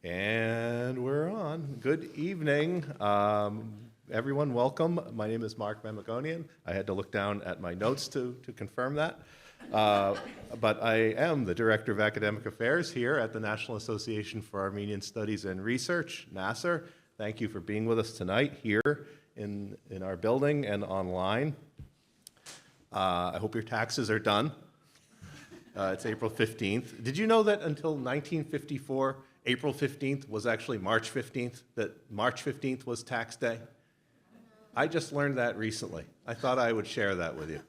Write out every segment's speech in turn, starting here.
And we're on. Good evening. Everyone, welcome. My name is Mark Mamagonian. I had to look down at my notes to confirm that. But I am the Director of Academic Affairs here at the National Association for Armenian Studies and Research, NAASR. Thank you for being with us tonight here in our building and online. I hope your taxes are done. It's April 15th. Did you know that until 1954, April 15th was actually March 15th, that March 15th was tax day? I just learned that recently. I thought I would share that with you.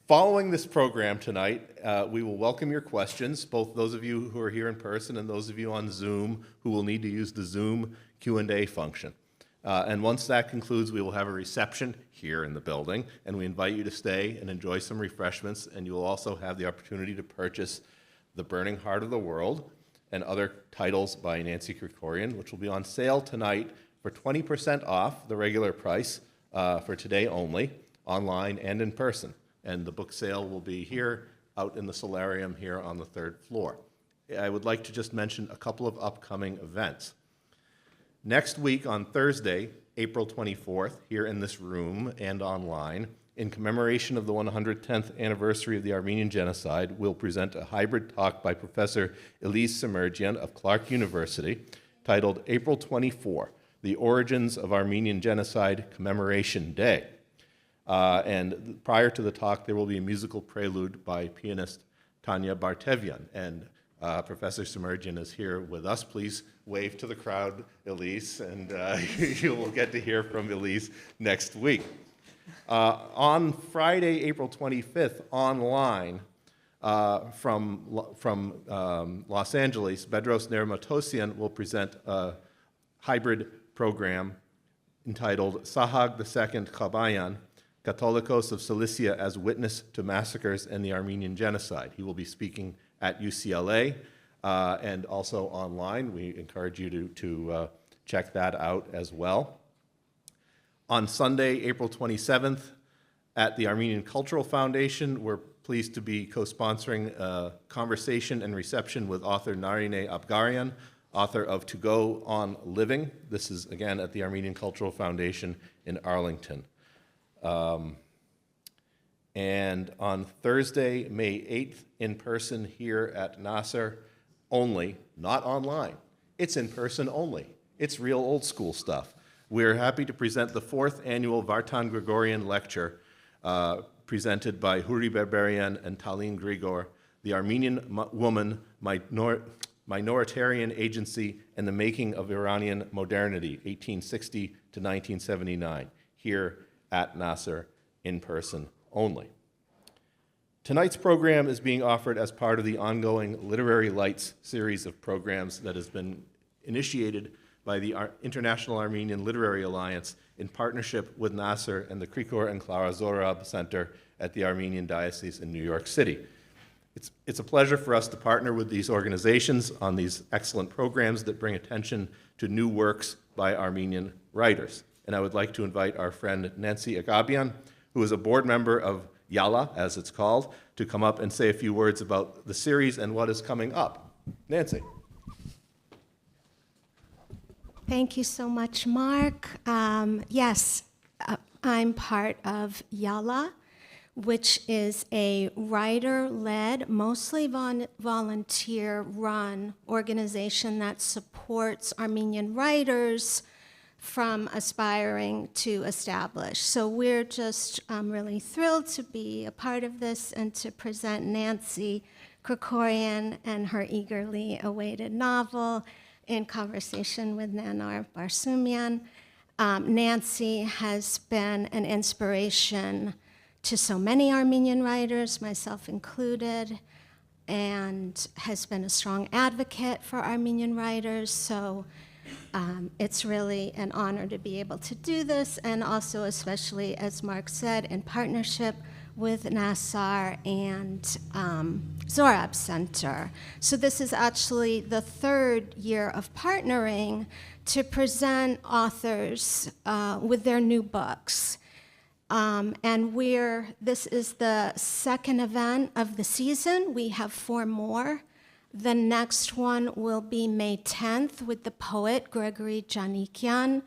Following this program tonight, we will welcome your questions, both those of you who are here in person and those of you on Zoom who will need to use the Zoom Q&A function. And once that concludes, we will have a reception here in the building, and we invite you to stay and enjoy some refreshments, and you will also have the opportunity to purchase The Burning Heart of the World and other titles by Nancy Kricorian, which will be on sale tonight for 20% off the regular price for today only, online and in person. And the book sale will be here out in the solarium here on the 3rd floor. I would like to just mention a couple of upcoming events. Next week on Thursday, April 24th, here in this room and online, in commemoration of the 110th anniversary of the Armenian Genocide, we'll present a hybrid talk by Professor Leavened of Clark University titled April 24, The Origins of Armenian Genocide Commemoration Day. And prior to the talk, there will be a musical prelude by pianist Tanya Bartevyan. And Professor Semerjian is here with us. Please wave to the crowd, Elise, and you will get to hear from Elise next week. On Friday, April 25th, online from Los Angeles, Bedros Nermatosian will present a hybrid program entitled Sahag II Kabayan, Catholicos of Cilicia as Witness to Massacres and the Armenian Genocide. He will be speaking at UCLA and also online. We encourage you to check that out as well. On Sunday, April 27th, at the Armenian Cultural Foundation, we're pleased to be co-sponsoring a conversation and reception with author Narine Abgarian, author of To Go On Living. This is, again, at the Armenian Cultural Foundation in Arlington. And on Thursday, May 8th, in person here at NAASR, only, not online. It's in person only. It's real old school stuff. We're happy to present the 4th annual Vartan Gregorian Lecture presented by Huri Berberian and Talin Grigor, the Armenian Woman Minoritarian Agency and the Making of Iranian Modernity, 1860 to 1979, here at NAASR in person only. Tonight's program is being offered as part of the ongoing Literary Lights series of programs that has been initiated by the International Armenian Literary Alliance in partnership with NAASR and the Krikor and Clara Zohrab Center at the Armenian Diocese in New York City. It's a pleasure for us to partner with these organizations on these excellent programs that bring attention to new works by Armenian writers. And I would like to invite our friend Nancy Agabian, who is a board member of YALA, as it's called, to come up and say a few words about the series and what is coming up. Nancy. Thank you so much, Mark. Yes, I'm part of YALA, which is a writer-led, mostly volunteer-run organization that supports Armenian writers from aspiring to establish. So we're just really thrilled to be a part of this and to present Nancy Kricorian and her eagerly awaited novel in conversation with Nanore Barsoumian. Nancy has been an inspiration to so many Armenian writers, myself included, and has been a strong advocate for Armenian writers. So it's really an honor to be able to do this, and also especially, as Mark said, in partnership with NAASR and Zohrab Center. So this is actually the 3rd year of partnering to present authors with their new books. And this is the 2nd event of the season. We have 4 more The next one will be May 10th with the poet Gregory Janikian.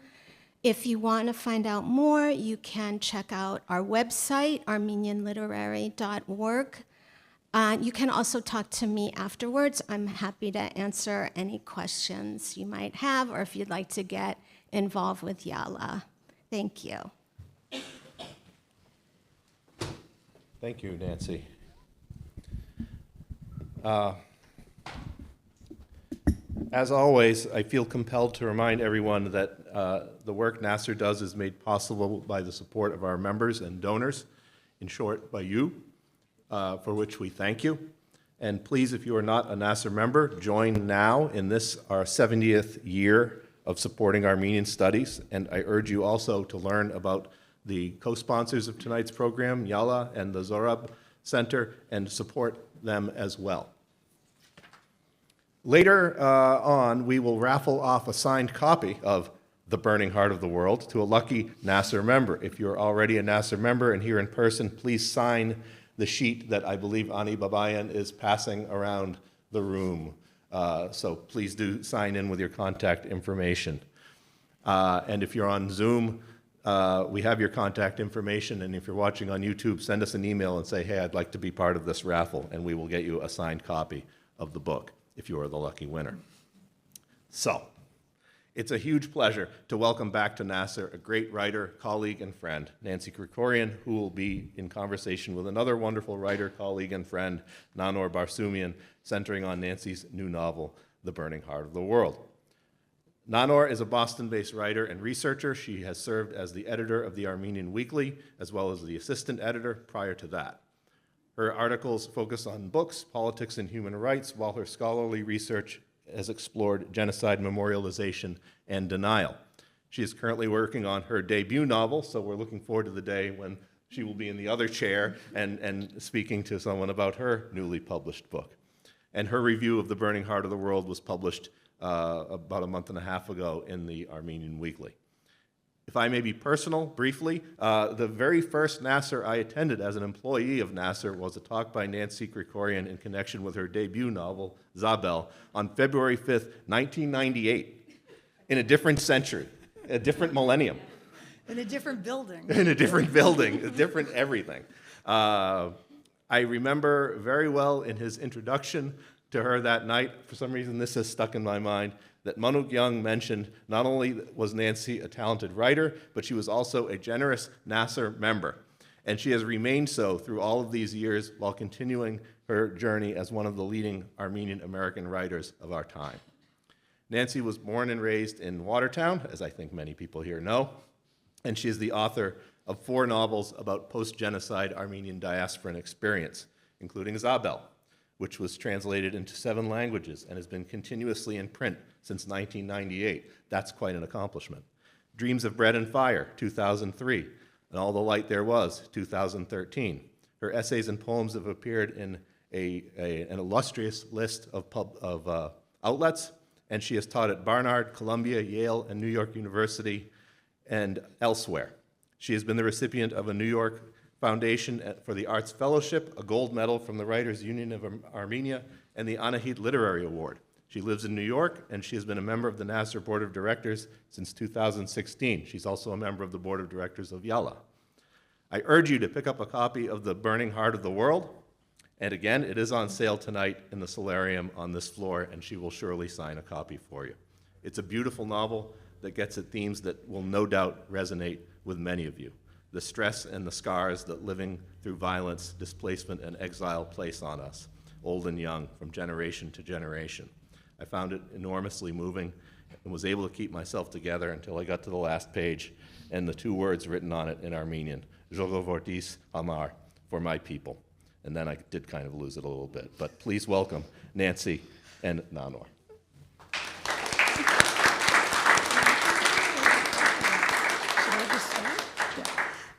If you want to find out more, you can check out our website, armenianliterary.org. You can also talk to me afterwards. I'm happy to answer any questions you might have, or if you'd like to get involved with Yala. Thank you. Thank you, Nancy. As always, I feel compelled to remind everyone that the work NAASR does is made possible by the support of our members and donors, in short, by you, for which we thank you. And please, if you are not a NAASR member, join now in this, our 70th year of supporting Armenian studies. And I urge you also to learn about the co-sponsors of tonight's program, Yala and the Zohrab Center, and support them as well. Later on, we will raffle off a signed copy of The Burning Heart of the World to a lucky NAASR member. If you're already a NAASR member and here in person, please sign the sheet that I believe Ani Babayan is passing around the room. So please do sign in with your contact information. And if you're on Zoom, we have your contact information, and if you're watching on YouTube, send us an email and say, hey, I'd like to be part of this raffle, and we will get you a signed copy of the book if you are the lucky winner. So, it's a huge pleasure to welcome back to NAASR a great writer, colleague, and friend, Nancy Kricorian, who will be in conversation with another wonderful writer, colleague, and friend, Nanore Barsoumian, centering on Nancy's new novel, The Burning Heart of the World. Nanore is a Boston-based writer and researcher. She has served as the editor of the Armenian Weekly, as well as the assistant editor prior to that. Her articles focus on books, politics, and human rights, while her scholarly research has explored genocide memorialization and denial. She is currently working on her debut novel, so we're looking forward to the day when she will be in the other chair and speaking to someone about her newly published book. And her review of The Burning Heart of the World was published about a month and a half ago in the Armenian Weekly. If I may be personal, briefly, the very first NAASR I attended as an employee of NAASR was a talk by Nancy Kricorian in connection with her debut novel, Zabelle, on February 5th, 1998, in a different century, a different millennium. In a different building. In a different building, a different everything. I remember very well in his introduction to her that night, for some reason this has stuck in my mind, that Manuk Young mentioned not only was Nancy a talented writer, but she was also a generous NAASR member. And she has remained so through all of these years while continuing her journey as one of the leading Armenian American writers of our time. Nancy was born and raised in Watertown, as I think many people here know, and she is the author of 4 novels about post-genocide Armenian diasporan experience, including Zabelle, which was translated into 7 languages and has been continuously in print since 1998. That's quite an accomplishment. Dreams of Bread and Fire, 2003, and All the Light There Was, 2013. Her essays and poems have appeared in an illustrious list of outlets, and she has taught at Barnard, Columbia, Yale, and New York University, and elsewhere. She has been the recipient of a New York Foundation for the Arts Fellowship, a gold medal from the Writers Union of Armenia, and the Anahit Literary Award. She lives in New York, and she has been a member of the NAASR Board of Directors since 2016. She's also a member of the Board of Directors of Yala. I urge you to pick up a copy of The Burning Heart of the World, and again, it is on sale tonight in the solarium on this floor, and she will surely sign a copy for you. It's a beautiful novel that gets at themes that will no doubt resonate with many of you. The stress and the scars that living through violence, displacement, and exile place on us, old and young, from generation to generation. I found it enormously moving and was able to keep myself together until I got to the last page and the 2 words written on it in Armenian, Zhogovortis Hamar, for my people. And then I did kind of lose it a little bit. But please welcome Nancy and Nanore.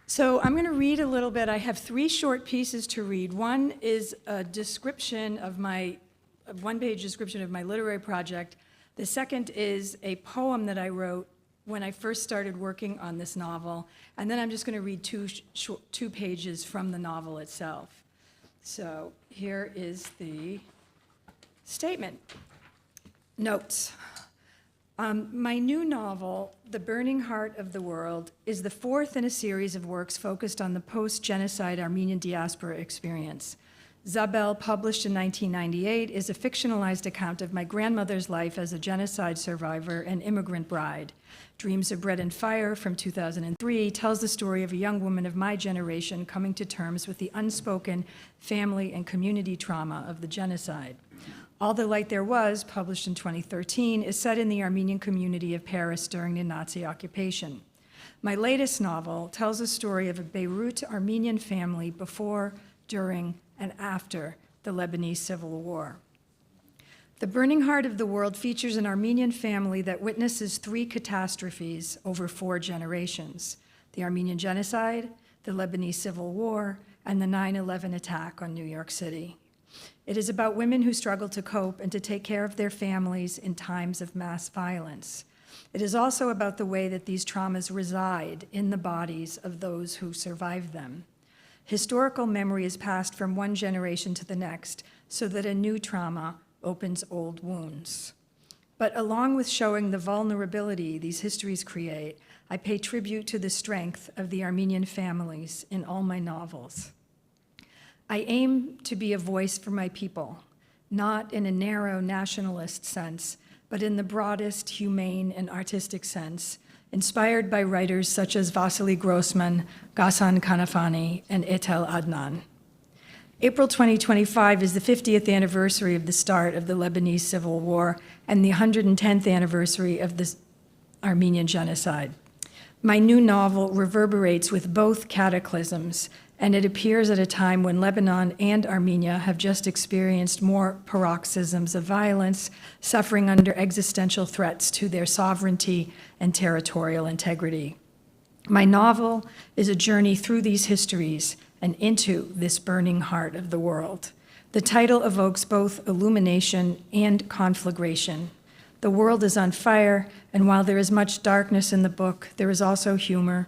So I'm going to read a little bit. I have 3 short pieces to read. One is a description of a one-page description of my literary project. The second is a poem that I wrote when I first started working on this novel. And then I'm just going to read 2 pages from the novel itself. So here is the Statement. Notes. My new novel, The Burning Heart of the World, is the fourth in a series of works focused on the post-genocide Armenian diaspora experience. Zabelle, published in 1998, is a fictionalized account of my grandmother's life as a genocide survivor and immigrant bride. Dreams of Bread and Fire, from 2003, tells the story of a young woman of my generation coming to terms with the unspoken family and community trauma of the genocide. All the Light There Was, published in 2013, is set in the Armenian community of Paris during the Nazi occupation. My latest novel tells the story of a Beirut Armenian family before, during, and after the Lebanese Civil War. The Burning Heart of the World features an Armenian family that witnesses three catastrophes over 4 generations: the Armenian genocide, the Lebanese Civil War, and the 9/11 attack on New York City. It is about women who struggle to cope and to take care of their families in times of mass violence. It is also about the way that these traumas reside in the bodies of those who survived them. Historical memory is passed from one generation to the next so that a new trauma opens old wounds. But along with showing the vulnerability these histories create, I pay tribute to the strength of the Armenian families in all my novels. I aim to be a voice for my people, not in a narrow nationalist sense, but in the broadest humane and artistic sense, inspired by writers such as Vasily Grossman, Ghassan Kanafani, and Etel Adnan. April 2025 is the 50th anniversary of the start of the Lebanese Civil War and the 110th anniversary of the Armenian genocide. My new novel reverberates with both cataclysms, and it appears at a time when Lebanon and Armenia have just experienced more paroxysms of violence, suffering under existential threats to their sovereignty and territorial integrity. My novel is a journey through these histories and into this burning heart of the world. The title evokes both illumination and conflagration. The world is on fire, and while there is much darkness in the book, there is also humor,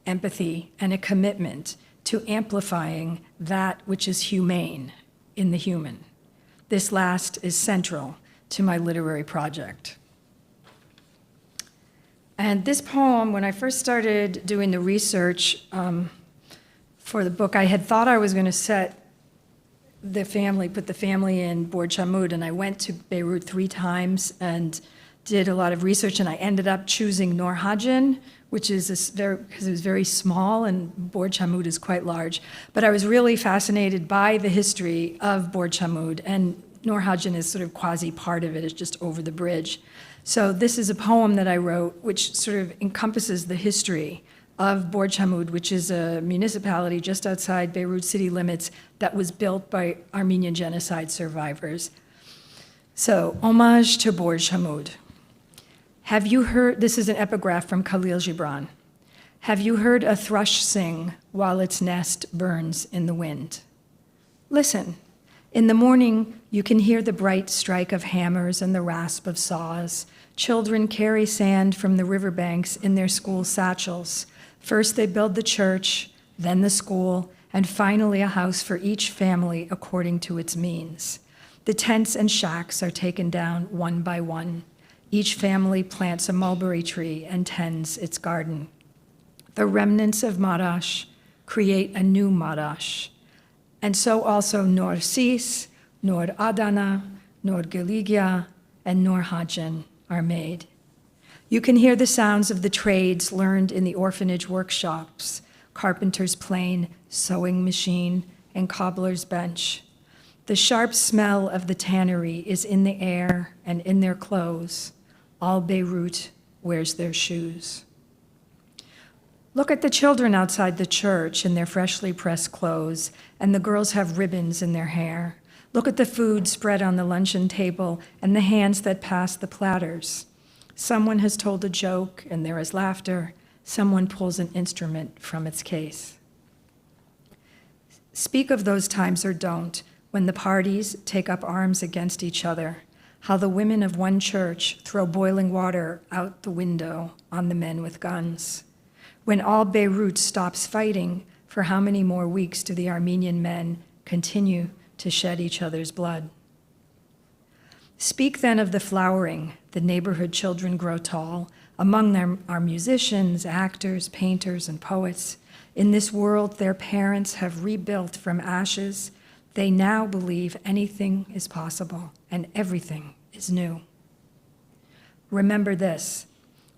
empathy, and a commitment to amplifying that which is humane in the human. This last is central to my literary project. And this poem, when I first started doing the research for the book, I had thought I was going to put the family in Bord Shamud, and I went to Beirut 3 times and did a lot of research, and I ended up choosing Nur Hajin, which is because it was very small, and Bord Shamud is quite large. But I was really fascinated by the history of Bord Shamud, and Nur Hajin is sort of quasi part of it. It's just over the bridge. So this is a poem that I wrote, which sort of encompasses the history of Bord Shamud, which is a municipality just outside Beirut city limits that was built by Armenian genocide survivors. So, homage to Bord Shamud. Have you heard, this is an epigraph from Khalil Gibran. Have you heard a thrush sing while its nest burns in the wind? Listen. In the morning, you can hear the bright strike of hammers and the rasp of saws. Children carry sand from the riverbanks in their school satchels. First, they build the church, then the school, and finally a house for each family according to its means. The tents and shacks are taken down one by one. Each family plants a mulberry tree and tends its garden. The remnants of Marash create a new Marash. And so also Nur Sis, Nur Adana, Nur Geligia, and Nur Hajin are made. You can hear the sounds of the trades learned in the orphanage workshops, carpenter's plane, sewing machine, and cobbler's bench. The sharp smell of the tannery is in the air and in their clothes. All Beirut wears their shoes. Look at the children outside the church in their freshly pressed clothes, and the girls have ribbons in their hair. Look at the food spread on the luncheon table and the hands that pass the platters. Someone has told a joke and there is laughter. Someone pulls an instrument from its case. Speak of those times or don't, when the parties take up arms against each other, how the women of one church throw boiling water out the window on the men with guns. When all Beirut stops fighting, for how many more weeks do the Armenian men continue to shed each other's blood? Speak then of the flowering, the neighborhood children grow tall. Among them are musicians, actors, painters, and poets. In this world their parents have rebuilt from ashes. They now believe anything is possible and everything is new. Remember this,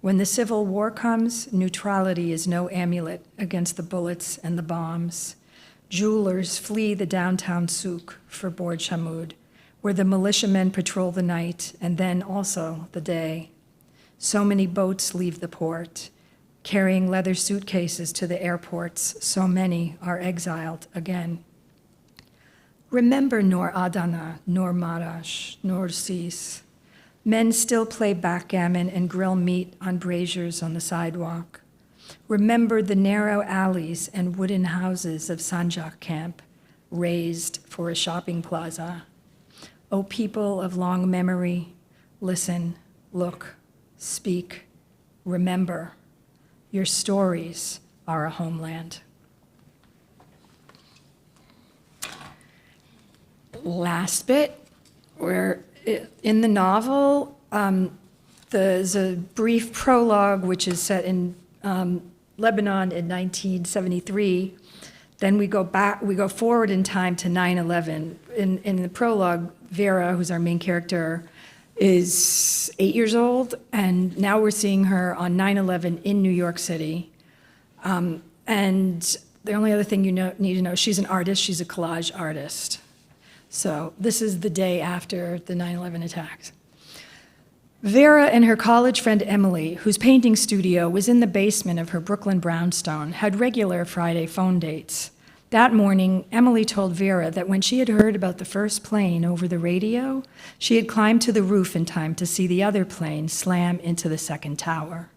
when the Civil War comes, neutrality is no amulet against the bullets and the bombs. Jewelers flee the downtown souk for Bord Shamud, where the militiamen patrol the night and then also the day. So many boats leave the port, carrying leather suitcases to the airports. So many are exiled again. Remember nor Adana, nor Marash, nor Sis. Men still play backgammon and grill meat on braziers on the sidewalk. Remember the narrow alleys and wooden houses of Sanjak camp, raised for a shopping plaza. O people of long memory, listen, look, speak, remember. Your stories are a homeland. Last bit, where in the novel, there's a brief prologue which is set in Lebanon in 1973. Then we go forward in time to 9/11. In the prologue, Vera, who's our main character, is 8 years old, and now we're seeing her on 9/11 in New York City. And the only other thing you need to know, she's an artist, she's a collage artist. So this is the day after the 9/11 attacks. Vera and her college friend Emily, whose painting studio was in the basement of her Brooklyn brownstone, had regular Friday phone dates. That morning, Emily told Vera that when she had heard about the first plane over the radio, she had climbed to the roof in time to see the other plane slam into the second tower.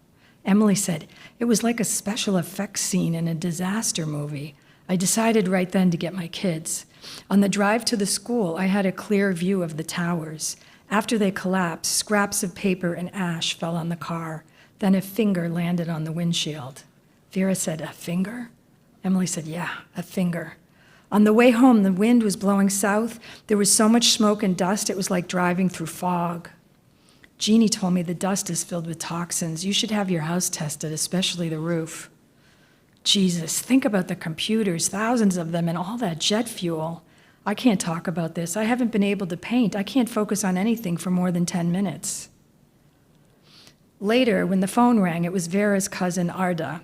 Emily said, "It was like a special effects scene in a disaster movie. I decided right then to get my kids. On the drive to the school, I had a clear view of the towers. After they collapsed, scraps of paper and ash fell on the car. Then a finger landed on the windshield." Vera said, "A finger?" Emily said, "Yeah, a finger." On the way home, the wind was blowing south. There was so much smoke and dust, it was like driving through fog. Jeannie told me the dust is filled with toxins. You should have your house tested, especially the roof. Jesus, think about the computers, thousands of them, and all that jet fuel. I can't talk about this. I haven't been able to paint. I can't focus on anything for more than 10 minutes. Later, when the phone rang, it was Vera's cousin, Arda,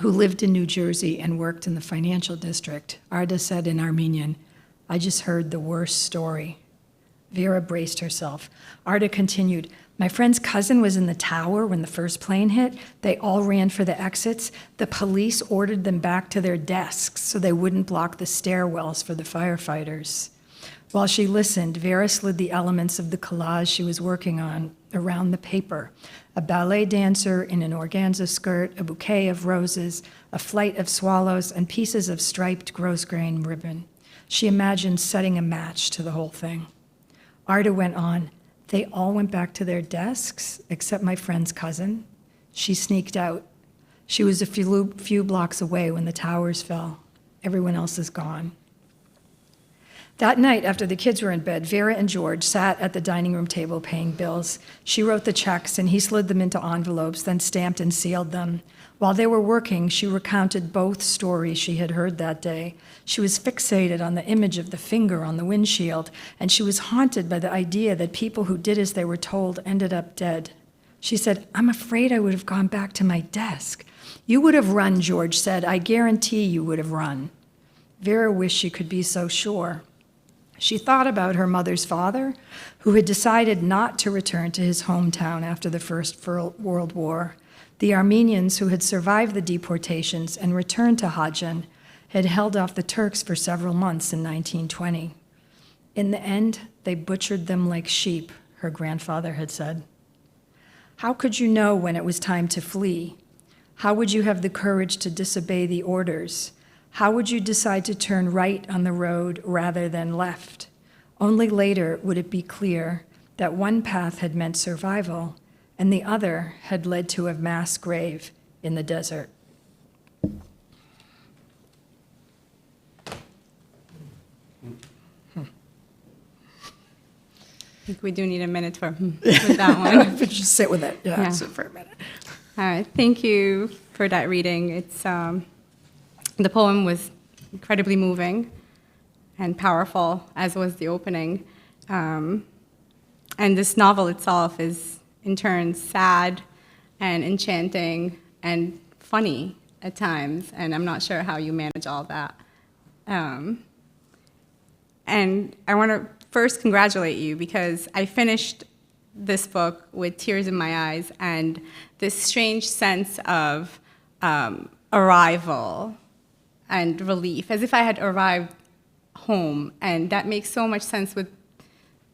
who lived in New Jersey and worked in the financial district. Arda said in Armenian, "I just heard the worst story." Vera braced herself. Arda continued, "My friend's cousin was in the tower when the first plane hit. They all ran for the exits. The police ordered them back to their desks so they wouldn't block the stairwells for the firefighters." While she listened, Vera slid the elements of the collage she was working on around the paper. A ballet dancer in an organza skirt, a bouquet of roses, a flight of swallows, and pieces of striped grosgrain ribbon. She imagined setting a match to the whole thing. Arda went on, "They all went back to their desks, except my friend's cousin. She sneaked out. She was a few blocks away when the towers fell. Everyone else is gone." That night, after the kids were in bed, Vera and George sat at the dining room table paying bills. She wrote the checks, and he slid them into envelopes, then stamped and sealed them. While they were working, she recounted both stories she had heard that day. She was fixated on the image of the finger on the windshield, and she was haunted by the idea that people who did as they were told ended up dead. She said, "I'm afraid I would have gone back to my desk." "You would have run," George said. "I guarantee you would have run." Vera wished she could be so sure. She thought about her mother's father, who had decided not to return to his hometown after the First World War. The Armenians who had survived the deportations and returned to Hajan had held off the Turks for several months in 1920. "In the end, they butchered them like sheep," her grandfather had said. How could you know when it was time to flee? How would you have the courage to disobey the orders? How would you decide to turn right on the road rather than left? Only later would it be clear that one path had meant survival and the other had led to a mass grave in the desert. think we do need a minute with that one. Just sit with it. Yeah. Sit for a minute. All right, thank you for that reading. It's the poem was incredibly moving and powerful, as was the opening. And this novel itself is, in turn, sad and enchanting and funny at times, and I'm not sure how you manage all that. And I want to first congratulate you, because I finished this book with tears in my eyes and this strange sense of arrival and relief, as if I had arrived home. And that makes so much sense with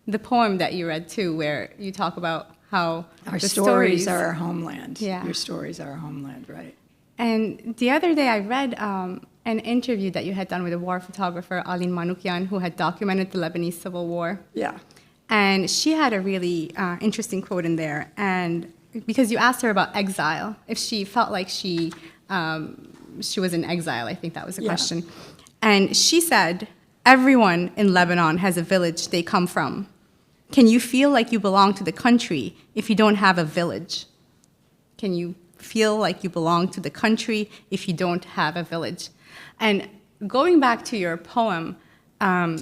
the poem that you read, too, where you talk about how Our the stories are our homeland. Yeah. Your stories are our homeland, right? And the other day I read an interview that you had done with a war photographer, Alin Manukyan, who had documented the Lebanese Civil War. Yeah. And she had a really interesting quote in there. And because you asked her about exile, if she felt like she was in exile, I think that was the Yeah. question. And she said, everyone in Lebanon has a village they come from. Can you feel like you belong to the country if you don't have a village? Can you feel like you belong to the country if you don't have a village? And going back to your poem, I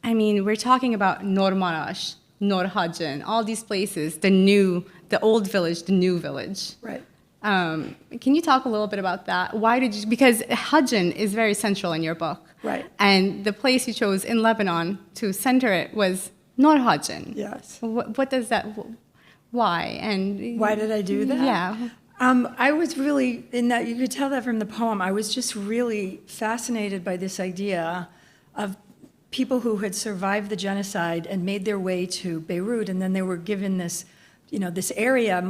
mean, we're talking about Nor Marash, Nor Hajan, all these places, the old village, the new village. Right. Can you talk a little bit about that? Why did you, because Hajan is very central in your book. Right. And the place you chose in Lebanon to center it was Nor Hajan. Yes. What does that, why? And Why did I do that? Yeah. I was really, in that, you could tell that from the poem, I was just really fascinated by this idea of people who had survived the genocide and made their way to Beirut, and then they were given this, this area.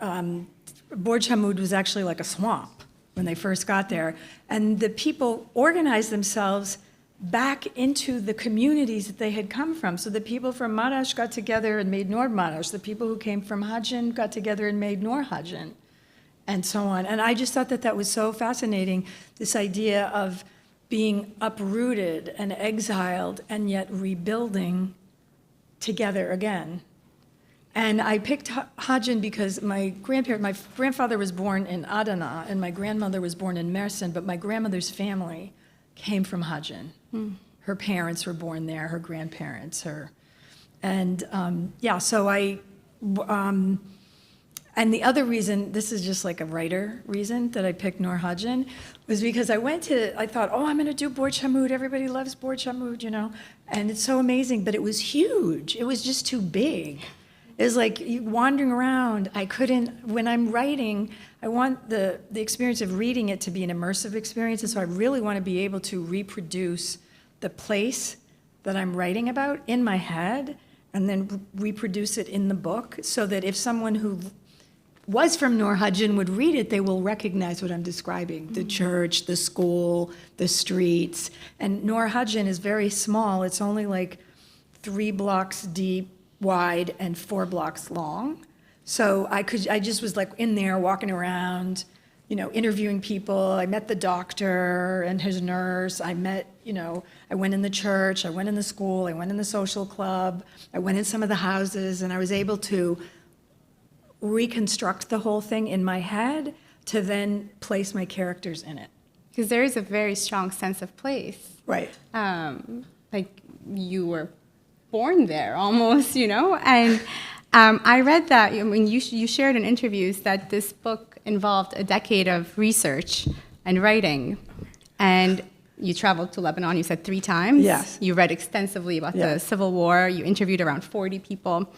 Borj Hamoud was actually like a swamp when they first got there, and the people organized themselves back into the communities that they had come from. So the people from Marash got together and made Nor Marash. The people who came from Hajan got together and made Nor Hajan, and so on. And I just thought that that was so fascinating, this idea of being uprooted and exiled and yet rebuilding together again. And I picked Hajan because my grandfather was born in Adana and my grandmother was born in Mersin, but my grandmother's family came from Hajan. Her parents were born there, her grandparents, and the other reason, this is just like a writer reason that I picked Nor Hajan, was because I thought, I'm gonna do Borj Hamoud, everybody loves Borj Hamoud, and it's so amazing, but it was huge, it was just too big. It was like wandering around, when I'm writing, I want the experience of reading it to be an immersive experience, and so I really want to be able to reproduce the place that I'm writing about in my head, and then reproduce it in the book, so that if someone who was from Nor Hajan would read it, they will recognize what I'm describing, the church, the school, the streets. And Nor Hajan is very small. It's only like 3 blocks deep, wide, and 4 blocks long. So I just was like in there walking around, interviewing people. I met the doctor and his nurse. I went in the church, I went in the school, I went in the social club, I went in some of the houses, and I was able to reconstruct the whole thing in my head to then place my characters in it. Because there is a very strong sense of place. Right. Like you were born there almost, And I read that when you shared in interviews that this book involved a decade of research and writing. And you traveled to Lebanon, you said 3 times. Yes. You read extensively about the Yes. Civil War. You interviewed around 40 people.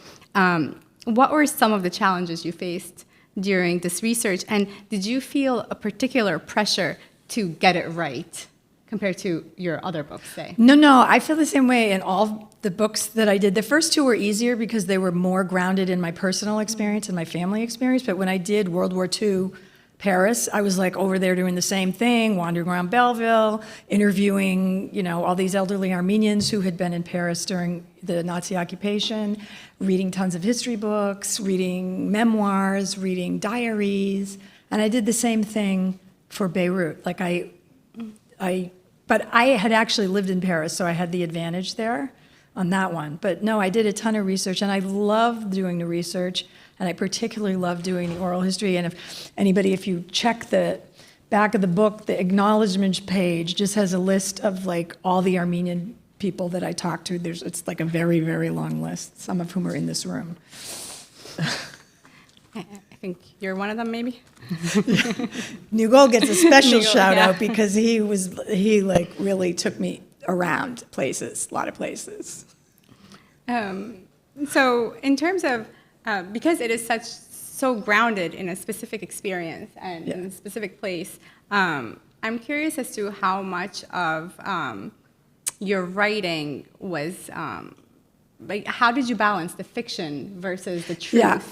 What were some of the challenges you faced during this research? And did you feel a particular pressure to get it right compared to your other books, say? No, I feel the same way in all the books that I did. The first 2 were easier because they were more grounded in my personal experience and my family experience. But when I did World War II Paris, I was like over there doing the same thing, wandering around Belleville, interviewing, all these elderly Armenians who had been in Paris during the Nazi occupation, reading tons of history books, reading memoirs, reading diaries. And I did the same thing for Beirut. But I had actually lived in Paris, so I had the advantage there on that one. But no, I did a ton of research, and I love doing the research, and I particularly love doing the oral history. And if you check the back of the book, the acknowledgments page just has a list of like all the Armenian people that I talked to. It's like a very, very long list, some of whom are in this room. I think you're one of them, maybe? Nugol gets a special Nugol, shout yeah. out because he like really took me around places, a lot of places. So in terms of, because it is so grounded in a specific experience and in a specific place, I'm curious as to how much of your writing was, like, how did you balance the fiction versus the truth? Yeah.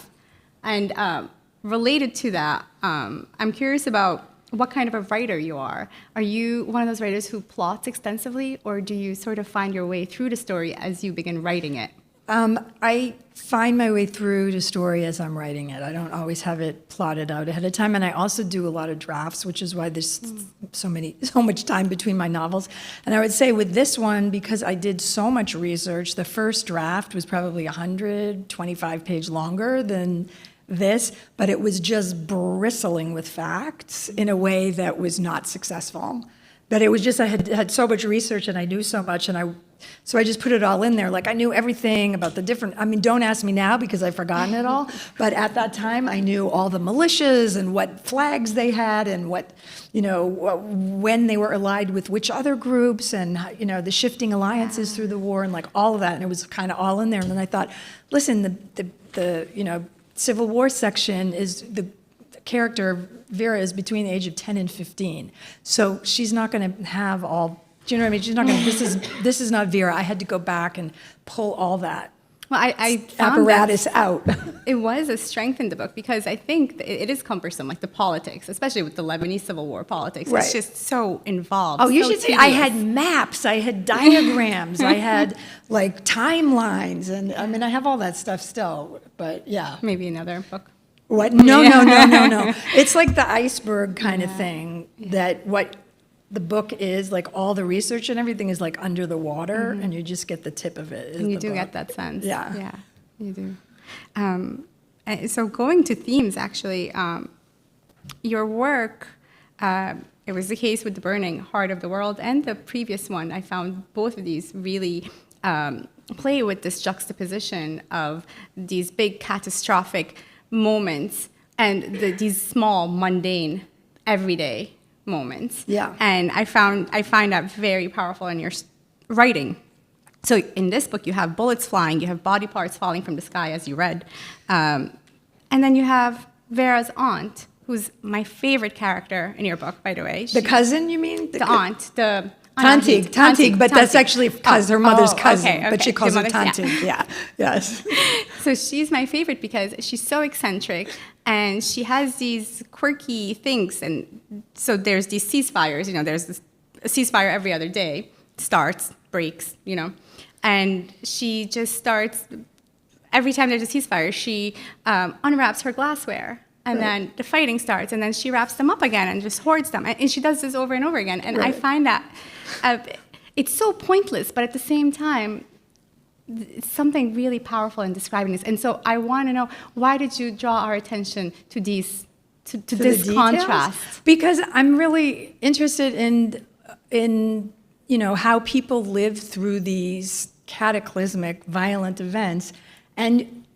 And related to that, I'm curious about what kind of a writer you are. Are you one of those writers who plots extensively, or do you sort of find your way through the story as you begin writing it? I find my way through the story as I'm writing it. I don't always have it plotted out ahead of time, and I also do a lot of drafts, which is why there's so much time between my novels. And I would say with this one, because I did so much research, the first draft was probably 125 page longer than this, but it was just bristling with facts in a way that was not successful. But it was just, I had so much research and I knew so much, and so I just put it all in there. Like, I knew everything about the different, I mean, don't ask me now because I've forgotten it all, but at that time I knew all the militias and what flags they had and what, when they were allied with which other groups, and, the shifting alliances through the war, and like all of that, and it was kind of all in there. And then I thought, listen, the Civil War section is the character Vera is between the age of 10 and 15, so she's not going to have all. Do you know what I mean? She's not going to. This is not Vera. I had to go back and pull all that. Well, I found apparatus out. It was a strength in the book because I think it is cumbersome, like the politics, especially with the Lebanese Civil War politics. Right. It's just so involved. Oh, you so should see. I tedious. had maps. I had diagrams. I had like timelines, and I mean, I have all that stuff still. But yeah. Maybe another book. What? No. It's like the iceberg kind of thing. That what the book is, like all the research and everything is like under the water, and you just get the tip of it. And you do get that sense. Yeah. Yeah, you do. And so going to themes, actually, your work, it was the case with The Burning Heart of the World and the previous one. I found both of these really play with this juxtaposition of these big catastrophic moments and these small, mundane, everyday moments. Yeah. And I find that very powerful in your writing. So in this book, you have bullets flying, you have body parts falling from the sky, as you read. And then you have Vera's aunt, who's my favorite character in your book, by the way. The cousin, you mean? The aunt, the... Tantig, but that's actually her mother's cousin, okay, but she calls her your mother's- Tantig. Yeah, yes. So she's my favorite because she's so eccentric and she has these quirky things. And so there's these ceasefires, there's a ceasefire every other day, starts, breaks, and she just starts, every time there's a ceasefire, she unwraps her glassware. And then the fighting starts, and then she wraps them up again and just hoards them. And she does this over and over again. And I find that it's so pointless, but at the same time, it's something really powerful in describing this. And so I want to know, why did you draw our attention to these, to this contrast? Because I'm really interested in how people live through these cataclysmic, violent events, and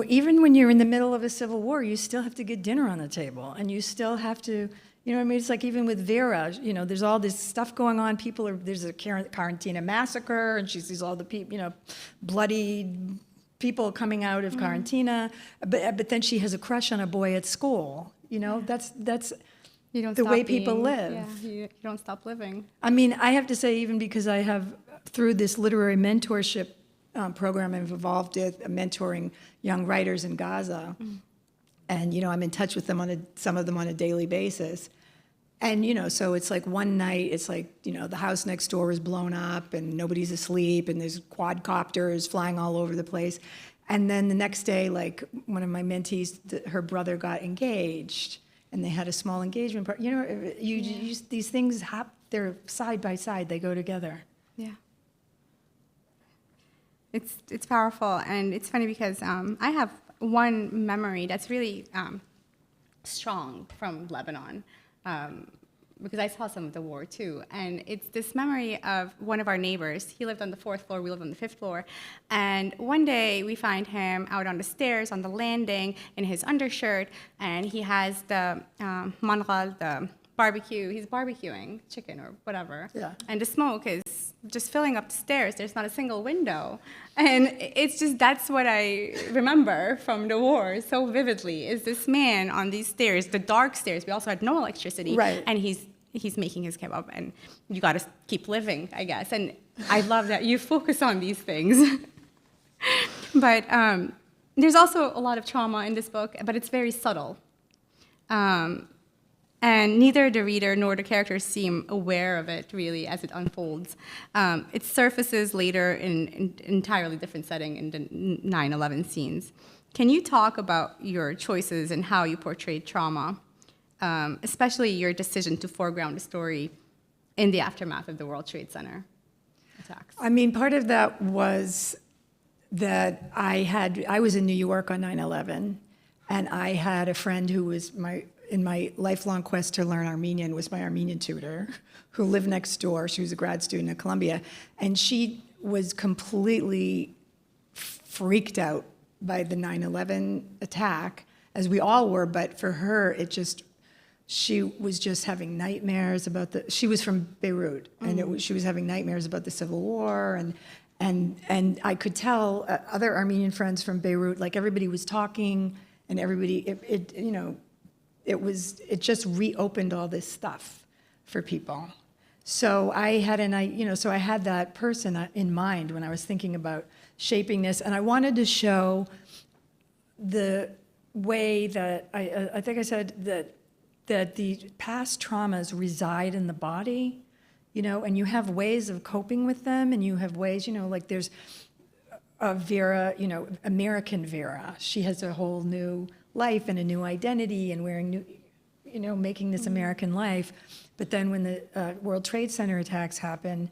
even when you're in the middle of a civil war, you still have to get dinner on the table, and you still have to, it's like even with Vera, there's all this stuff going on. There's a Quarantina massacre, and she sees all the people, bloody people coming out of Quarantina, but then she has a crush on a boy at school. That's the way people live. Yeah, you don't stop living. I mean, I have to say, even because I have, through this literary mentorship program, I've involved with mentoring young writers in Gaza, and I'm in touch with them some of them on a daily basis, and so it's like one night, it's like the house next door is blown up and nobody's asleep and there's quadcopters flying all over the place, and then the next day, like one of my mentees, her brother got engaged, and they had a small engagement party. These things they're side by side, they go together. Yeah. It's powerful, and it's funny because I have one memory that's really strong from Lebanon, because I saw some of the war too, and it's this memory of one of our neighbors. He lived on the 4th floor, we lived on the 5th floor, and one day we find him out on the stairs on the landing in his undershirt, and he has the mangal, the barbecue. He's barbecuing chicken or whatever, and the smoke is just filling up the stairs. There's not a single window, and it's just, that's what I remember from the war so vividly, is this man on these stairs, the dark stairs. We also had no electricity, and he's making his kebab, and you got to keep living, I guess. And I love that you focus on these things. But there's also a lot of trauma in this book, but it's very subtle. And neither the reader nor the characters seem aware of it, really, as it unfolds. It surfaces later in an entirely different setting in the 9/11 scenes. Can you talk about your choices and how you portrayed trauma, especially your decision to foreground the story in the aftermath of the World Trade Center attacks? I mean, part of that was that I was in New York on 9/11, and I had a friend who was in my lifelong quest to learn Armenian, was my Armenian tutor, who lived next door. She was a grad student at Columbia, and she was completely freaked out by the 9/11 attack, as we all were, but for her, she was just having nightmares about she was from Beirut, and she was having nightmares about the Civil War, and I could tell other Armenian friends from Beirut, like everybody was talking, and everybody, it just reopened all this stuff for people. So I had I had that person in mind when I was thinking about shaping this, and I wanted to show the way that I think I said that the past traumas reside in the body, and you have ways of coping with them, and you have ways, like there's Vera, American Vera. She has a whole new life and a new identity and wearing new, making this American life. But then when the World Trade Center attacks happen,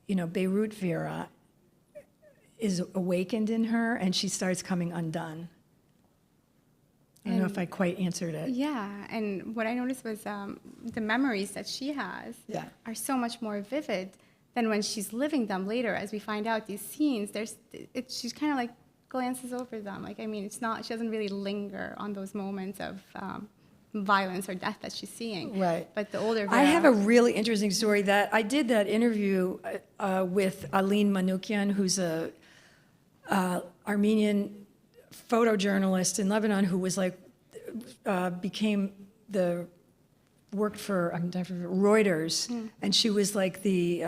Beirut Vera is awakened in her, and she starts coming undone. I don't know if I quite answered it. Yeah, and what I noticed was the memories that she has are so much more vivid than when she's living them later. As we find out, these scenes, she's kind of like glances over them. It's not, she doesn't really linger on those moments of violence or death that she's seeing. Right. But the older Vera, I have a really interesting story that I did that interview with Aline Manoukian, who's a Armenian photojournalist in Lebanon, who was worked for Reuters, and she was like the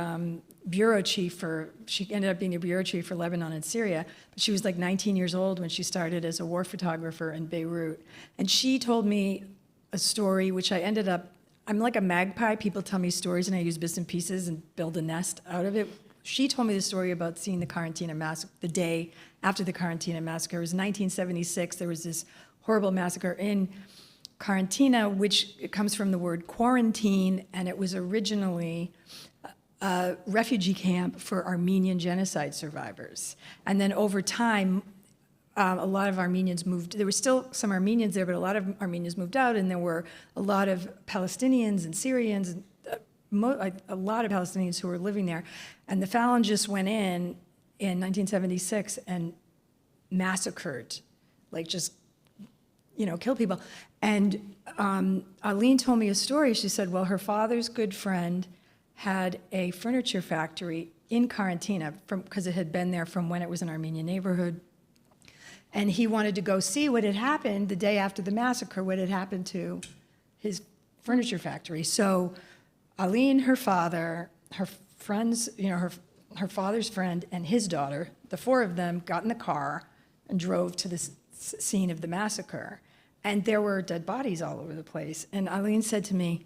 bureau chief she ended up being a bureau chief for Lebanon and Syria, but she was like 19 years old when she started as a war photographer in Beirut. And she told me a story which I'm like a magpie, people tell me stories and I use bits and pieces and build a nest out of it. She told me the story about seeing the Quarantina massacre, the day after the Quarantina massacre. It was 1976, there was this horrible massacre in Quarantina, which it comes from the word quarantine, and it was originally a refugee camp for Armenian genocide survivors. And then over time, a lot of Armenians moved. There were still some Armenians there, but a lot of Armenians moved out, and there were a lot of Palestinians and Syrians, and a lot of Palestinians who were living there. And the Phalangists went in 1976 and massacred, killed people. And Aline told me a story. She said, well, her father's good friend had a furniture factory in Quarantina because it had been there from when it was an Armenian neighborhood. And he wanted to go see what had happened the day after the massacre, what had happened to his furniture factory. So Aline, her father, her friends, her father's friend and his daughter, the four of them got in the car and drove to the scene of the massacre. And there were dead bodies all over the place. And Aline said to me,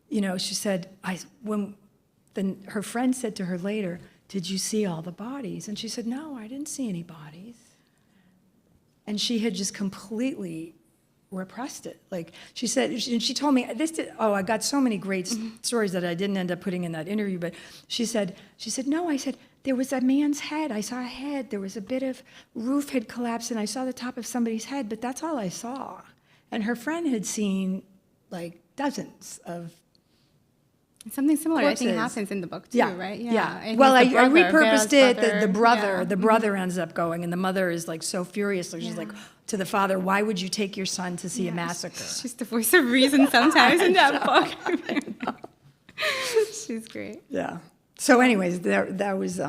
she said, her friend said to her later, did you see all the bodies? And she said, no, I didn't see any bodies. And she had just completely repressed it. She said, and she told me, I got so many great stories that I didn't end up putting in that interview, but she said, no, I said, there was a man's head. I saw a head. There was a bit of roof had collapsed, and I saw the top of somebody's head, but that's all I saw. And her friend had seen like dozens of Something similar, I think, corpses. happens in the book too, Yeah, right? yeah. think Well, I the brother, repurposed Vera's it. The yeah. brother ends up going, and the mother is like so furious. Like she's like to the father, "Why would you take your son to see a massacre?" She's the voice of reason sometimes in that book. She's great. Yeah. So, anyways, that was.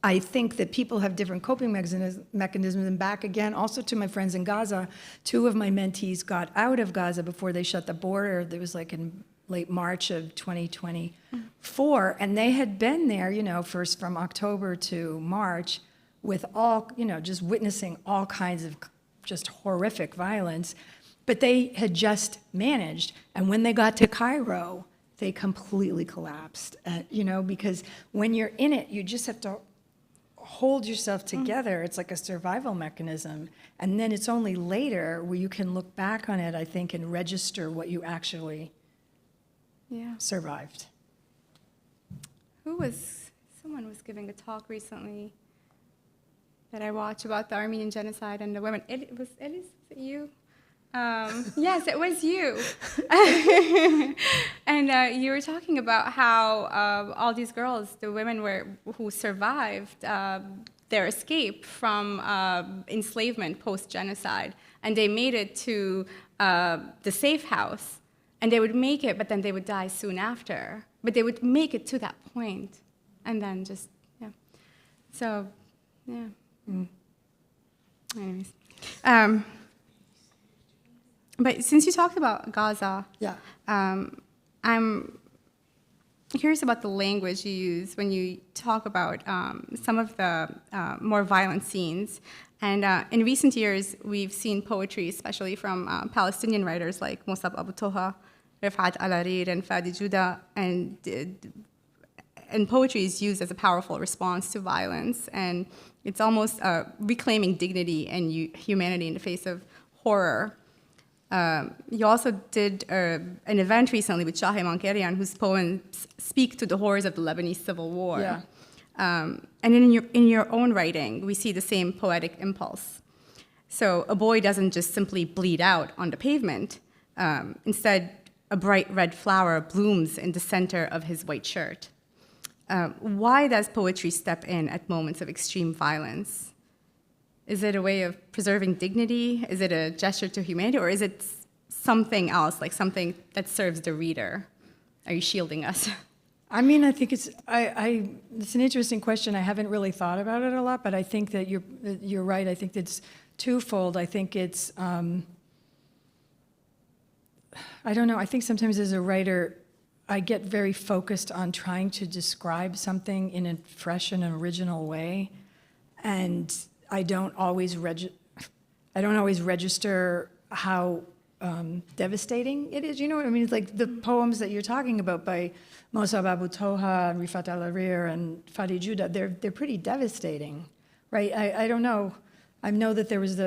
I think that people have different coping mechanisms. And back again, also to my friends in Gaza, 2 of my mentees got out of Gaza before they shut the border. There was like in late March of 2024, and they had been there, first from October to March, with all, just witnessing all kinds of just horrific violence. But they had just managed, and when they got to Cairo, they completely collapsed. Because when you're in it, you just have to hold yourself together. It's like a survival mechanism. And then it's only later where you can look back on it, I think, and register what you actually survived. Someone was giving a talk recently that I watched about the Armenian genocide and the women. Was you? Yes, it was you. And you were talking about how all these girls, the women who survived their escape from enslavement post-genocide, and they made it to the safe house, and they would make it, but then they would die soon after. But they would make it to that point, and then just, So, Anyways. But since you talked about Gaza, I'm curious about the language you use when you talk about some of the more violent scenes. And in recent years, we've seen poetry, especially from Palestinian writers like Musab Abu Toha, Rifat Al-Arir, and Fadi Juda, and poetry is used as a powerful response to violence, and it's almost reclaiming dignity and humanity in the face of horror. You also did an event recently with Shahi Mankerian, whose poems speak to the horrors of the Lebanese Civil War. Yeah. And in your own writing, we see the same poetic impulse. So a boy doesn't just simply bleed out on the pavement. Instead, a bright red flower blooms in the center of his white shirt. Why does poetry step in at moments of extreme violence? Is it a way of preserving dignity? Is it a gesture to humanity? Or is it something else, like something that serves the reader? Are you shielding us? I mean, I think it's an interesting question. I haven't really thought about it a lot, but I think that you're right. I think it's twofold. I think it's, I don't know, I think sometimes as a writer, I get very focused on trying to describe something in a fresh and original way, and I don't always register how devastating it is. You know what I mean? It's like the poems that you're talking about by Musab Abu Toha, Rifat Al-Arir, and Fadi Juda, they're pretty devastating, right? I don't know. I know that there was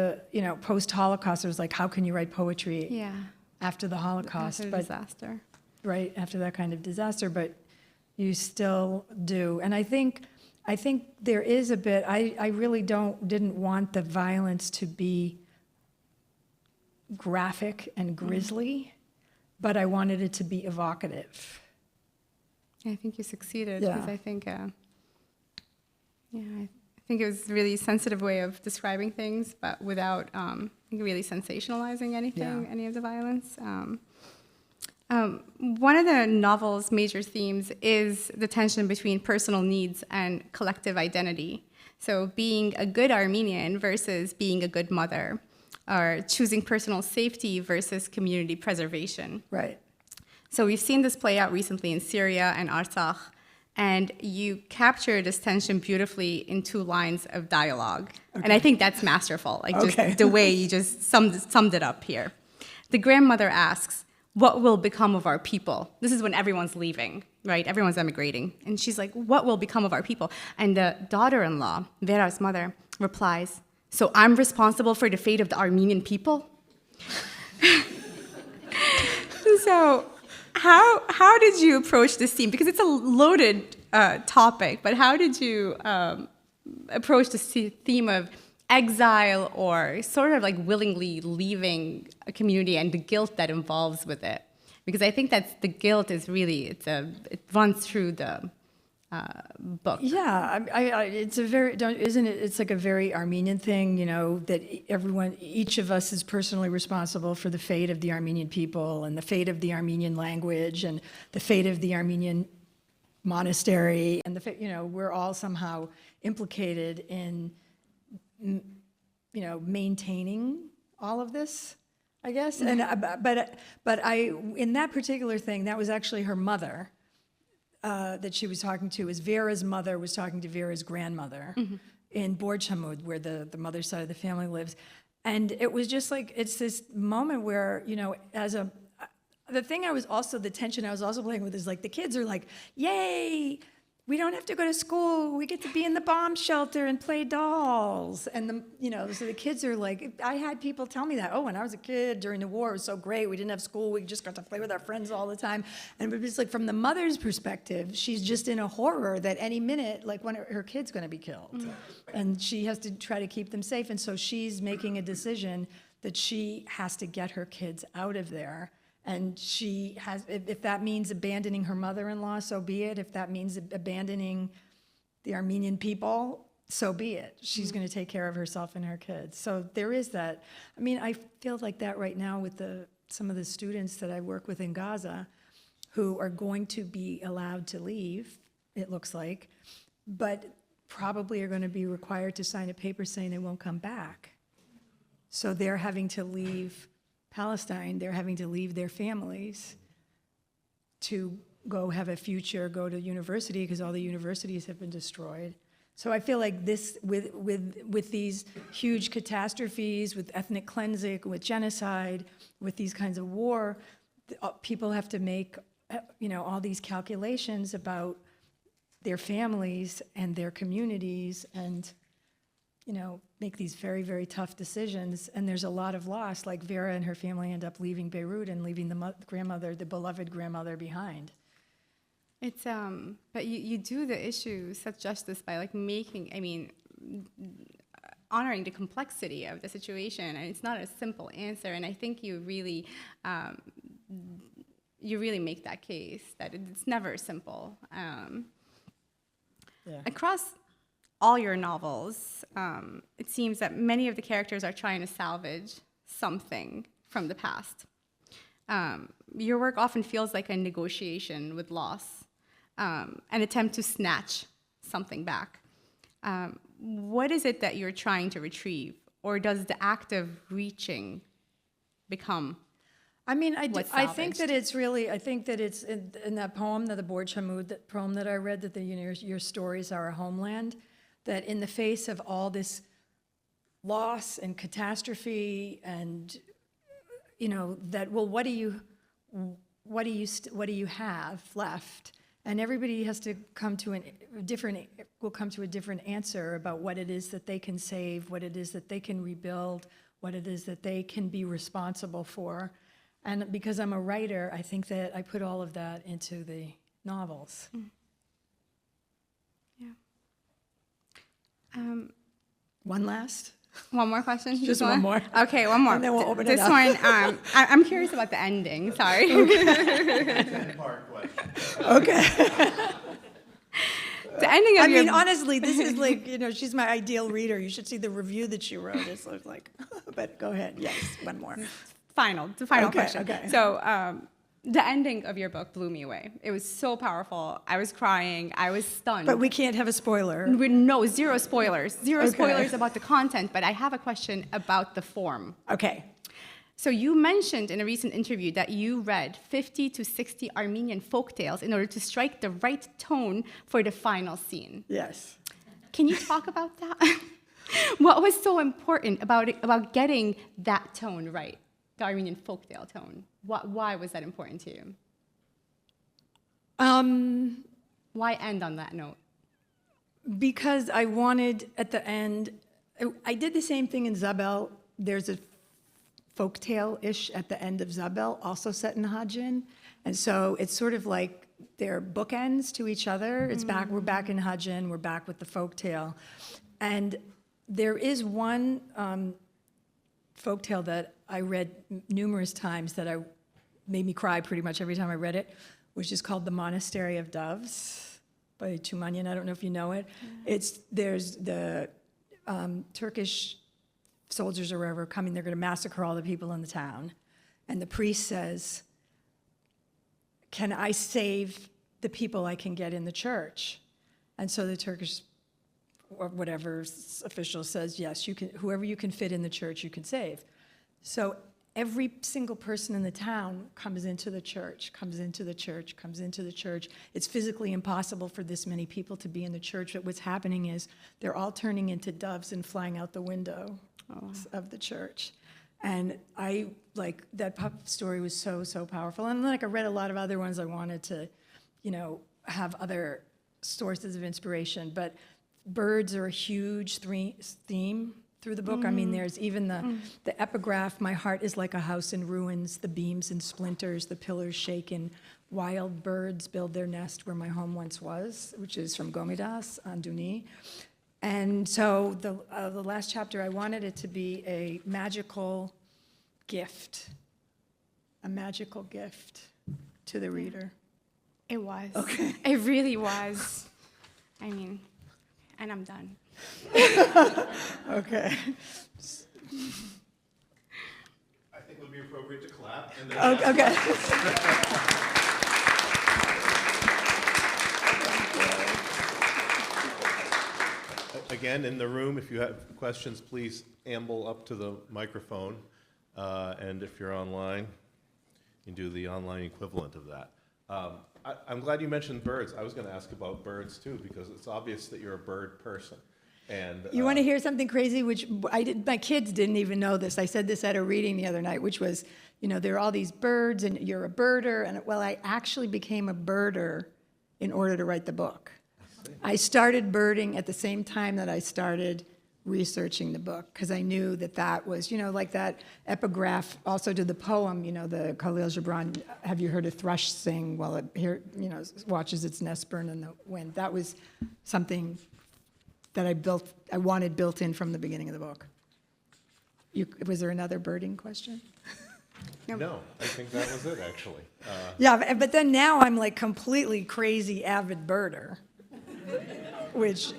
post-Holocaust, it was like, how can you write poetry after the Holocaust? After the disaster. Right, after that kind of disaster, but you still do. And I think there is a bit, I really didn't want the violence to be graphic and grisly, but I wanted it to be evocative. I think you succeeded, Yeah. because I think, I think it was a really sensitive way of describing things, but without really sensationalizing anything, any of the violence. One of the novel's major themes is the tension between personal needs and collective identity. So being a good Armenian versus being a good mother, or choosing personal safety versus community preservation. Right. So we've seen this play out recently in Syria and Artsakh, and you capture this tension beautifully in 2 lines of dialogue. Okay. And I think that's masterful, just the way you just summed it up here. The grandmother asks, "What will become of our people?" This is when everyone's leaving, right? Everyone's emigrating. And she's like, "What will become of our people?" And the daughter-in-law, Vera's mother, replies, "So I'm responsible for the fate of the Armenian people?" So how did you approach this theme? Because it's a loaded topic, but how did you approach the theme of exile or sort of like willingly leaving a community and the guilt that involves with it? Because I think that's the guilt is really, it runs through the book. Yeah, it's a very, isn't it? It's like a very Armenian thing, you know, that each of us is personally responsible for the fate of the Armenian people and the fate of the Armenian language and the fate of the Armenian monastery, and we're all somehow implicated in, maintaining all of this, I guess. And but in that particular thing, that was actually her mother. That she was talking to is Vera's mother was talking to Vera's grandmother in Barsoumian, where the mother's side of the family lives. And it was just like, it's this moment where, the tension I was also playing with is like, the kids are like, yay, we don't have to go to school. We get to be in the bomb shelter and play dolls. And so the kids are like, I had people tell me that, oh, when I was a kid during the war, it was so great. We didn't have school. We just got to play with our friends all the time. And it's like, from the mother's perspective, she's just in a horror that any minute, like one of her kid's going to be killed. And she has to try to keep them safe. And so she's making a decision that she has to get her kids out of there. And she has, if that means abandoning her mother-in-law, so be it. If that means abandoning the Armenian people, so be it. She's going to take care of herself and her kids. So there is that. I mean, I feel like that right now with some of the students that I work with in Gaza, who are going to be allowed to leave, it looks like, but probably are going to be required to sign a paper saying they won't come back. So they're having to leave Palestine, they're having to leave their families to go have a future, go to university, because all the universities have been destroyed. So I feel like this, with these huge catastrophes, with ethnic cleansing, with genocide, with these kinds of war, people have to make, all these calculations about their families and their communities, and make these very, very tough decisions. And there's a lot of loss, like Vera and her family end up leaving Beirut and leaving the beloved grandmother behind. It's, but you do the issue such justice by like honoring the complexity of the situation, and it's not a simple answer. And I think you really make that case that it's never simple. Across all your novels, it seems that many of the characters are trying to salvage something from the past. Your work often feels like a negotiation with loss, an attempt to snatch something back. What is it that you're trying to retrieve, or does the act of reaching become? I mean, I think that it's in that poem, the Barsoumian, that poem that I read, that your stories are a homeland. That in the face of all this loss and catastrophe, and what do you have left? And everybody has to come to a different answer about what it is that they can save, what it is that they can rebuild, what it is that they can be responsible for. And because I'm a writer, I think that I put all of that into the novels. One more question? Just one more. Okay, one more. And then we'll open it this up. One, I'm curious about the ending. Sorry. 10-part question. Okay. The ending of honestly, this is like, she's my ideal reader. You should see the review that she wrote. It's like, but go ahead. Yes, one more. The final question. Okay. So, the ending of your book blew me away. It was so powerful. I was crying. I was stunned. But we can't have a spoiler. No, zero spoilers. Zero Okay. spoilers about the content, but I have a question about the form. Okay. So you mentioned in a recent interview that you read 50 to 60 Armenian folktales in order to strike the right tone for the final scene. Yes. Can you talk about that? What was so important about getting that tone right, the Armenian folktale tone? Why was that important to you? Why end on that note? Because I wanted at the end, I did the same thing in Zabelle. There's a folktale-ish at the end of Zabelle, also set in Hajin. And so it's sort of like they're bookends to each other. It's back. We're back in Hajin. We're back with the folktale, and there is one folktale that I read numerous times that made me cry pretty much every time I read it, which is called The Monastery of Doves by Tumanyan. I don't know if you know it. There's the Turkish soldiers or wherever coming. They're going to massacre all the people in the town, and the priest says, "Can I save the people I can get in the church?" And so the Turkish or whatever official says, "Yes, you can. Whoever you can fit in the church, you can save." So every single person in the town comes into the church, comes into the church, comes into the church. It's physically impossible for this many people to be in the church, but what's happening is they're all turning into doves and flying out the window of the church. And that story was so, so powerful. And I read a lot of other ones. I wanted to, have other sources of inspiration. But birds are a huge theme through the book. I mean, there's even the epigraph, "My heart is like a house in ruins, the beams in splinters, the pillars shaken. Wild birds build their nest where my home once was," which is from Gomidas on Duni. And so the last chapter, I wanted it to be a magical gift to the reader. It was. Okay. It really was. I mean, and I'm done. Okay. I think it would be appropriate to clap. And Okay. Again, in the room, if you have questions, please amble up to the microphone. And if you're online, you can do the online equivalent of that. I'm glad you mentioned birds. I was going to ask about birds, too, because it's obvious that you're a bird person. And You want to hear something crazy, which my kids didn't even know this. I said this at a reading the other night, which was, there are all these birds, and you're a birder. And, I actually became a birder in order to write the book. I started birding at the same time that I started researching the book, because I knew that was, like that epigraph also to the poem, the Khalil Gibran, "Have you heard a thrush sing while it watches its nest burn in the wind?" That was something that I wanted built in from the beginning of the book. Was there another birding question? No, I think that was it, actually. Yeah, but then now I'm like completely crazy avid birder, which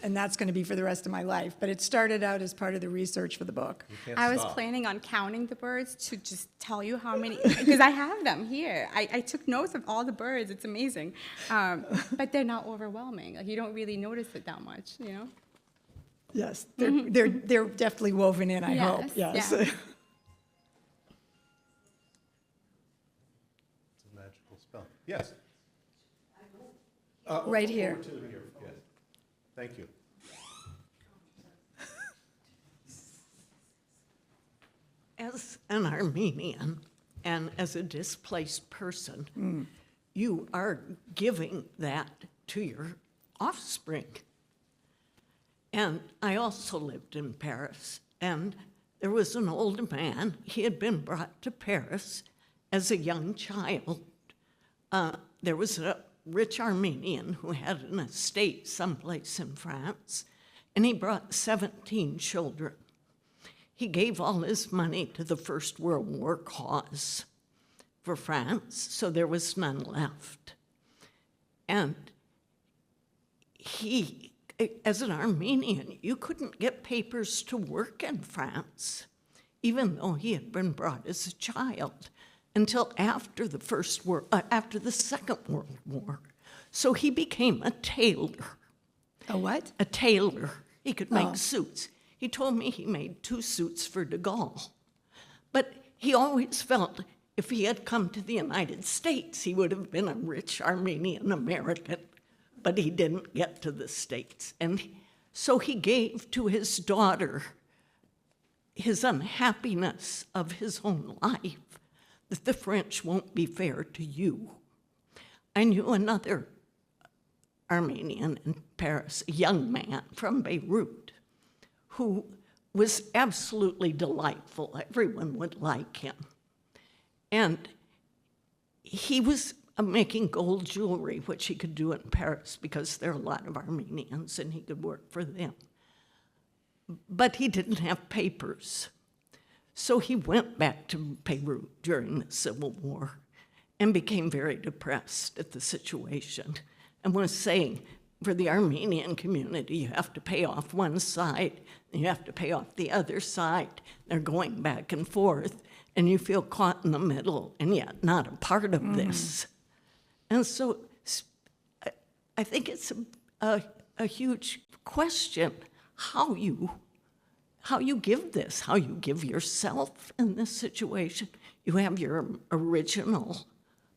and that's going to be for the rest of my life. But it started out as part of the research for the book. I was planning on counting the birds to just tell you how many, because I have them here. I took notes of all the birds. It's amazing. But they're not overwhelming. You don't really notice it that much, Yes, they're definitely woven in, I hope. Yes. Yeah. It's a magical spell. Yes. Right here. Over to here. Yes. Thank you. As an Armenian and as a displaced person, you are giving that to your offspring. And I also lived in Paris, and there was an old man. He had been brought to Paris as a young child. There was a rich Armenian who had an estate someplace in France, and he brought 17 children. He gave all his money to the First World War cause for France, so there was none left. And he, as an Armenian, you couldn't get papers to work in France, even though he had been brought as a child, until after the Second World War. So he became a tailor. A what? A tailor. He could make suits. He told me he made 2 suits for de Gaulle. But he always felt if he had come to the United States, he would have been a rich Armenian American. But he didn't get to the States. And so he gave to his daughter his unhappiness of his own life, that the French won't be fair to you. I knew another Armenian in Paris, a young man from Beirut, who was absolutely delightful. Everyone would like him. And he was making gold jewelry, which he could do in Paris because there are a lot of Armenians and he could work for them. But he didn't have papers. So he went back to Beirut during the Civil War and became very depressed at the situation and was saying, for the Armenian community, you have to pay off one side, and you have to pay off the other side. They're going back and forth, and you feel caught in the middle and yet not a part of this. And so I think it's a huge question how you give this, how you give yourself in this situation. You have your original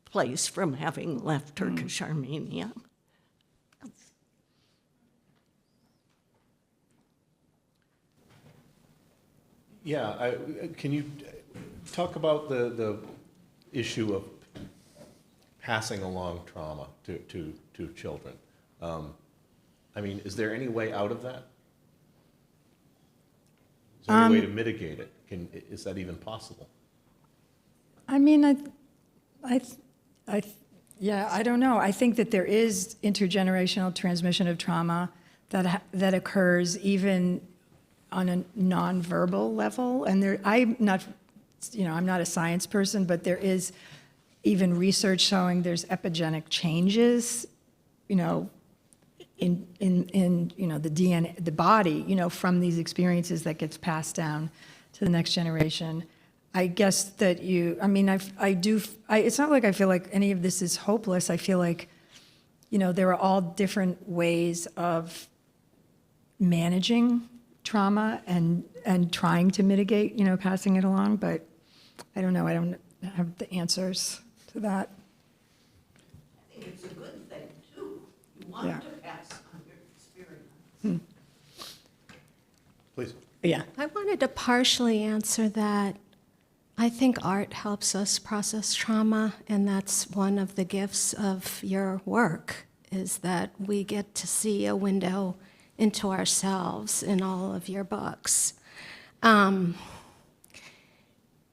place from having left Turkish Armenia. Yeah, can you talk about the issue of passing along trauma to children? I mean, is there any way out of that? Is there any way to mitigate it? Is that even possible? I mean, I don't know. I think that there is intergenerational transmission of trauma that occurs even on a nonverbal level. And I'm not a science person, but there is even research showing there's epigenetic changes, in the DNA, the body, from these experiences that gets passed down to the next generation. I guess that it's not like I feel like any of this is hopeless. I feel like, there are all different ways of managing trauma and trying to mitigate, passing it along, but I don't know. I don't have the answers to that. I think it's a good thing, too. You want Yeah. to pass on your experience. Please. Yeah. I wanted to partially answer that. I think art helps us process trauma, and that's one of the gifts of your work, is that we get to see a window into ourselves in all of your books.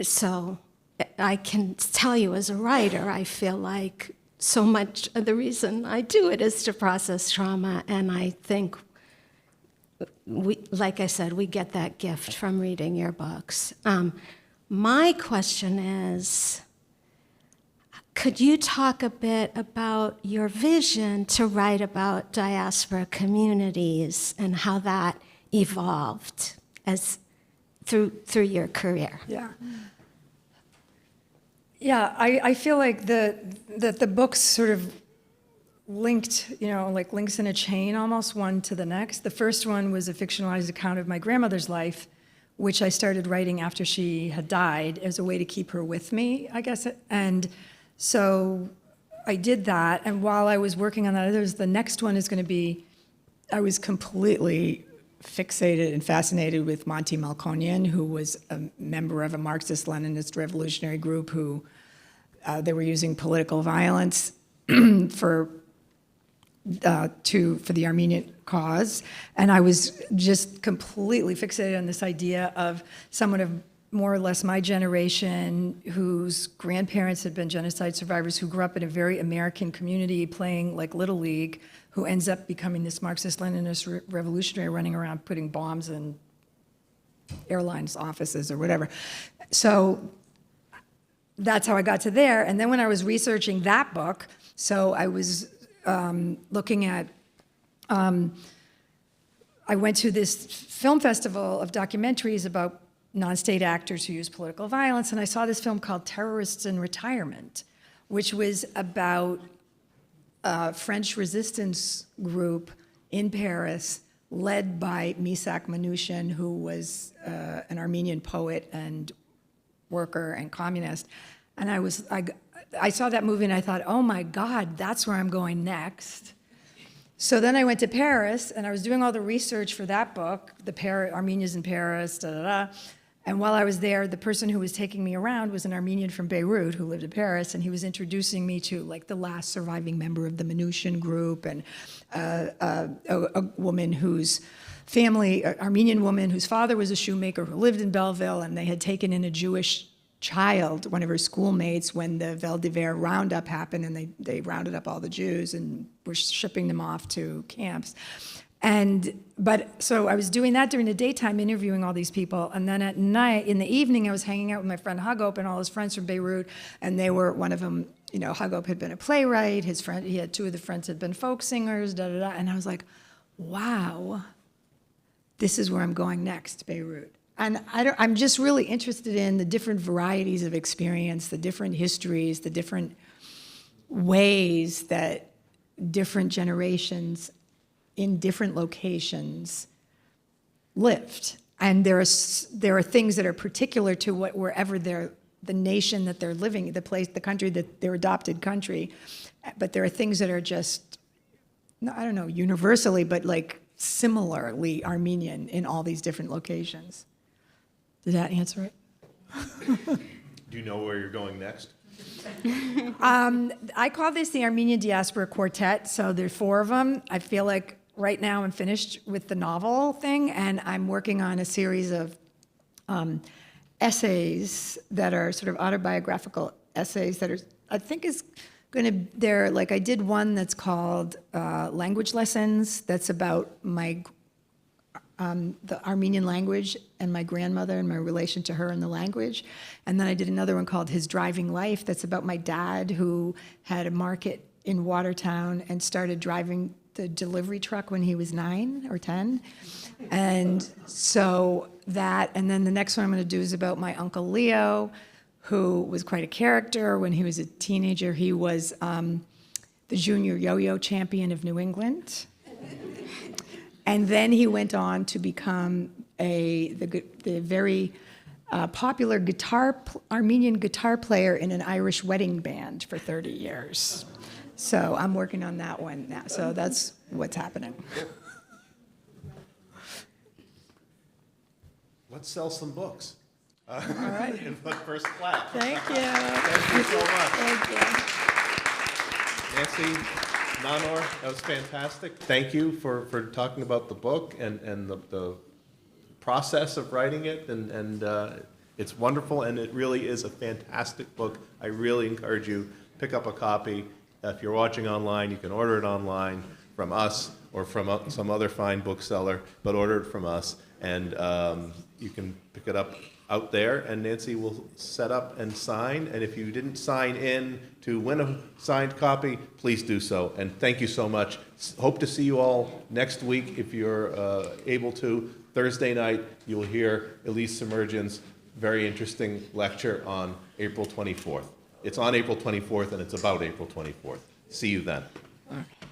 So I can tell you as a writer, I feel like so much of the reason I do it is to process trauma, and I think, like I said, we get that gift from reading your books. My question is, could you talk a bit about your vision to write about diaspora communities and how that evolved through your career? Yeah. Yeah, I feel like that the books sort of linked, like links in a chain almost, one to the next. The first one was a fictionalized account of my grandmother's life, which I started writing after she had died as a way to keep her with me, I guess. And so I did that, and while I was working on that, the next one is going to be, I was completely fixated and fascinated with Monty Melkonian, who was a member of a Marxist-Leninist revolutionary group who they were using political violence for the Armenian cause, and I was just completely fixated on this idea of someone of more or less my generation whose grandparents had been genocide survivors, who grew up in a very American community playing like Little League, who ends up becoming this Marxist-Leninist revolutionary running around putting bombs in airlines offices or whatever. So that's how I got to there. And then when I was researching that book, so I was looking at, I went to this film festival of documentaries about non-state actors who use political violence, and I saw this film called Terrorists in Retirement, which was about a French resistance group in Paris led by Misak Manouchian, who was an Armenian poet and worker and communist. And I saw that movie and I thought, oh my God, that's where I'm going next. So then I went to Paris and I was doing all the research for that book, Armenians in Paris, da da da. And while I was there, the person who was taking me around was an Armenian from Beirut who lived in Paris, and he was introducing me to like the last surviving member of the Manouchian group, and a woman whose family, an Armenian woman whose father was a shoemaker who lived in Belleville, and they had taken in a Jewish child, one of her schoolmates, when the Vel d'Hiver roundup happened, and they rounded up all the Jews and were shipping them off to camps. So I was doing that during the daytime, interviewing all these people, and then at night, in the evening, I was hanging out with my friend Hagop and all his friends from Beirut, and they were, one of them, Hagop had been a playwright, he had two of the friends had been folk singers, and I was like, wow, this is where I'm going next, Beirut. And I'm just really interested in the different varieties of experience, the different histories, the different ways that different generations in different locations lived. And there are things that are particular to wherever the nation that they're living, the place, the country, that their adopted country. But there are things that are just, I don't know, universally, but like similarly Armenian in all these different locations. Did that answer it? Do you know where you're going next? I call this the Armenian Diaspora Quartet, so there's 4 of them. I feel like right now I'm finished with the novel thing, and I'm working on a series of essays that are sort of autobiographical essays that are, I think is going to, I did one that's called Language Lessons, that's about the Armenian language and my grandmother and my relation to her and the language. And then I did another one called His Driving Life, that's about my dad, who had a market in Watertown and started driving the delivery truck when he was 9 or 10. And so that, and then the next one I'm going to do is about my Uncle Leo, who was quite a character. When he was a teenager, he was the junior yo-yo champion of New England. And then he went on to become the very popular Armenian guitar player in an Irish wedding band for 30 years. So I'm working on that one now. So that's what's happening. Let's sell some books. All right. In the first class. Thank you. Thank you so much. Thank you. Nancy, Nanore, that was fantastic. Thank you for talking about the book and the process of writing it. And it's wonderful, and it really is a fantastic book. I really encourage you, pick up a copy. If you're watching online, you can order it online from us or from some other fine bookseller, but order it from us. And you can pick it up out there, and Nancy will set up and sign. And if you didn't sign in to win a signed copy, please do so. And thank you so much. Hope to see you all next week if you're able to. Thursday night, you will hear Elise Submergent's very interesting lecture on April 24th. It's on April 24th, and it's about April 24th. See you then. Okay.